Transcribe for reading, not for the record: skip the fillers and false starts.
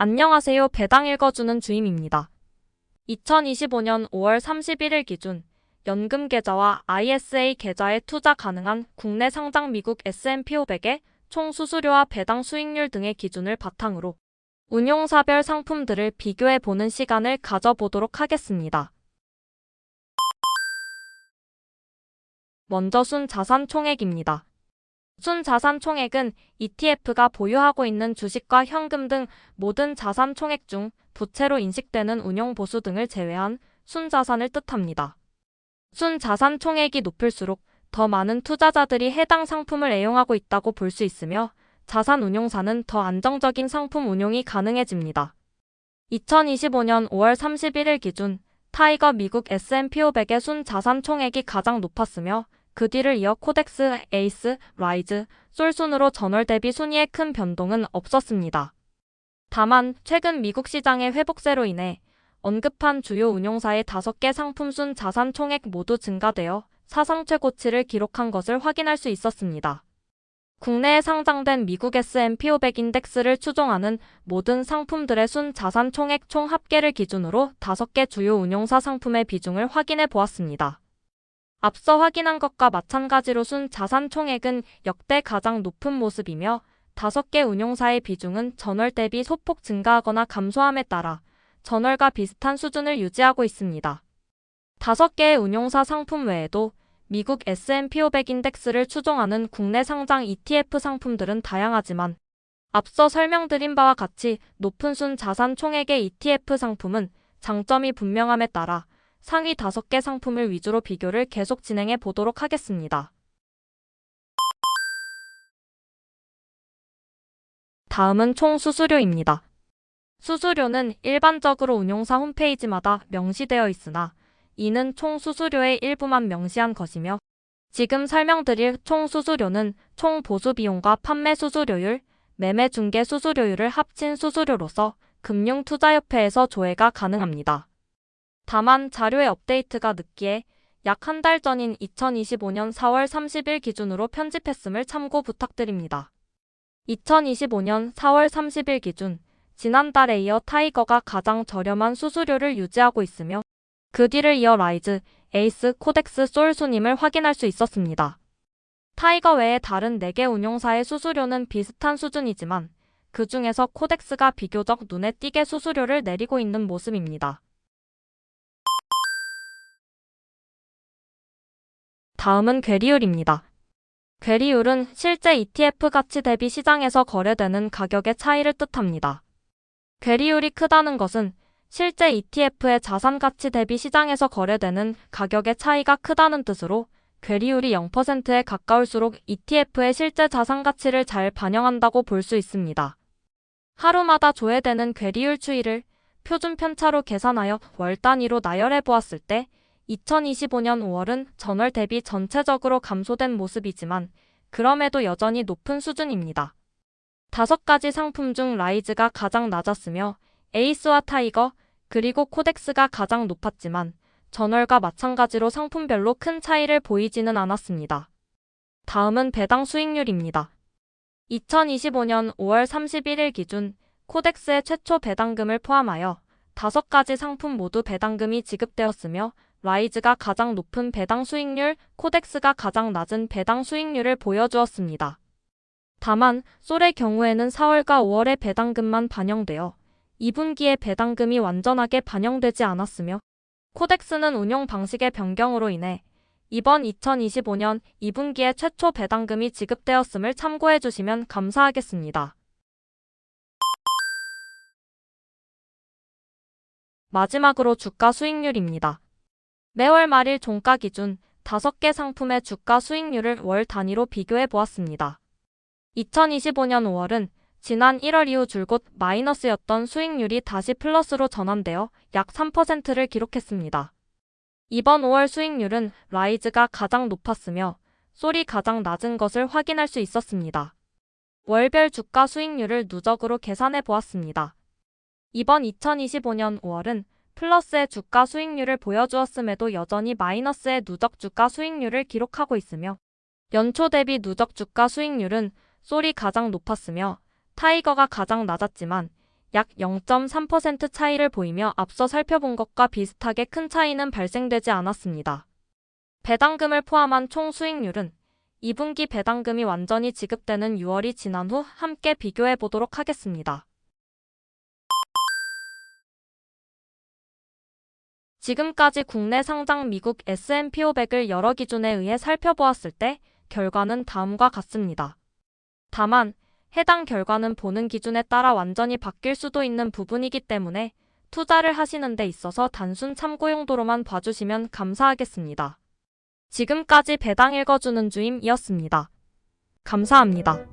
안녕하세요. 배당 읽어주는 주임입니다. 2025년 5월 31일 기준 연금 계좌와 ISA 계좌에 투자 가능한 국내 상장 미국 S&P 500의 총 수수료와 배당 수익률 등의 기준을 바탕으로 운용사별 상품들을 비교해 보는 시간을 가져보도록 하겠습니다. 먼저 순자산 총액입니다. 순자산 총액은 ETF가 보유하고 있는 주식과 현금 등 모든 자산 총액 중 부채로 인식되는 운용 보수 등을 제외한 순자산을 뜻합니다. 순자산 총액이 높을수록 더 많은 투자자들이 해당 상품을 애용하고 있다고 볼 수 있으며 자산 운용사는 더 안정적인 상품 운용이 가능해집니다. 2025년 5월 31일 기준 타이거 미국 S&P 500의 순자산 총액이 가장 높았으며 그 뒤를 이어 코덱스, 에이스, 라이즈, 솔 순으로 전월 대비 순위에 큰 변동은 없었습니다. 다만 최근 미국 시장의 회복세로 인해 언급한 주요 운용사의 5개 상품 순 자산 총액 모두 증가되어 사상 최고치를 기록한 것을 확인할 수 있었습니다. 국내에 상장된 미국 S&P 500 인덱스를 추종하는 모든 상품들의 순 자산 총액 총 합계를 기준으로 5개 주요 운용사 상품의 비중을 확인해 보았습니다. 앞서 확인한 것과 마찬가지로 순 자산 총액은 역대 가장 높은 모습이며 5개 운용사의 비중은 전월 대비 소폭 증가하거나 감소함에 따라 전월과 비슷한 수준을 유지하고 있습니다. 5개의 운용사 상품 외에도 미국 S&P 500 인덱스를 추종하는 국내 상장 ETF 상품들은 다양하지만 앞서 설명드린 바와 같이 높은 순 자산 총액의 ETF 상품은 장점이 분명함에 따라 상위 5개 상품을 위주로 비교를 계속 진행해 보도록 하겠습니다. 다음은 총 수수료입니다. 수수료는 일반적으로 운용사 홈페이지마다 명시되어 있으나 이는 총 수수료의 일부만 명시한 것이며 지금 설명드릴 총 수수료는 총 보수 비용과 판매 수수료율, 매매 중개 수수료율을 합친 수수료로서 금융투자협회에서 조회가 가능합니다. 다만 자료의 업데이트가 늦기에 약 한 달 전인 2025년 4월 30일 기준으로 편집했음을 참고 부탁드립니다. 2025년 4월 30일 기준 지난달에 이어 타이거가 가장 저렴한 수수료를 유지하고 있으며 그 뒤를 이어 라이즈, 에이스, 코덱스, 솔 순임을 확인할 수 있었습니다. 타이거 외에 다른 4개 운용사의 수수료는 비슷한 수준이지만 그 중에서 코덱스가 비교적 눈에 띄게 수수료를 내리고 있는 모습입니다. 다음은 괴리율입니다. 괴리율은 실제 ETF 가치 대비 시장에서 거래되는 가격의 차이를 뜻합니다. 괴리율이 크다는 것은 실제 ETF의 자산 가치 대비 시장에서 거래되는 가격의 차이가 크다는 뜻으로 괴리율이 0%에 가까울수록 ETF의 실제 자산 가치를 잘 반영한다고 볼 수 있습니다. 하루마다 조회되는 괴리율 추이를 표준 편차로 계산하여 월 단위로 나열해 보았을 때 2025년 5월은 전월 대비 전체적으로 감소된 모습이지만 그럼에도 여전히 높은 수준입니다. 5가지 상품 중 라이즈가 가장 낮았으며 에이스와 타이거, 그리고 코덱스가 가장 높았지만 전월과 마찬가지로 상품별로 큰 차이를 보이지는 않았습니다. 다음은 배당 수익률입니다. 2025년 5월 31일 기준 코덱스의 최초 배당금을 포함하여 5가지 상품 모두 배당금이 지급되었으며 라이즈가 가장 높은 배당 수익률, 코덱스가 가장 낮은 배당 수익률을 보여주었습니다. 다만 솔의 경우에는 4월과 5월의 배당금만 반영되어 2분기의 배당금이 완전하게 반영되지 않았으며 코덱스는 운용 방식의 변경으로 인해 이번 2025년 2분기에 최초 배당금이 지급되었음을 참고해 주시면 감사하겠습니다. 마지막으로 주가 수익률입니다. 매월 말일 종가 기준 5개 상품의 주가 수익률을 월 단위로 비교해 보았습니다. 2025년 5월은 지난 1월 이후 줄곧 마이너스였던 수익률이 다시 플러스로 전환되어 약 3%를 기록했습니다. 이번 5월 수익률은 라이즈가 가장 높았으며 솔이 가장 낮은 것을 확인할 수 있었습니다. 월별 주가 수익률을 누적으로 계산해 보았습니다. 이번 2025년 5월은 플러스의 주가 수익률을 보여주었음에도 여전히 마이너스의 누적 주가 수익률을 기록하고 있으며 연초 대비 누적 주가 수익률은 솔이 가장 높았으며 타이거가 가장 낮았지만 약 0.3% 차이를 보이며 앞서 살펴본 것과 비슷하게 큰 차이는 발생되지 않았습니다. 배당금을 포함한 총 수익률은 2분기 배당금이 완전히 지급되는 6월이 지난 후 함께 비교해 보도록 하겠습니다. 지금까지 국내 상장 미국 S&P 500을 여러 기준에 의해 살펴보았을 때 결과는 다음과 같습니다. 다만 해당 결과는 보는 기준에 따라 완전히 바뀔 수도 있는 부분이기 때문에 투자를 하시는 데 있어서 단순 참고 용도로만 봐주시면 감사하겠습니다. 지금까지 배당 읽어주는 주임이었습니다. 감사합니다.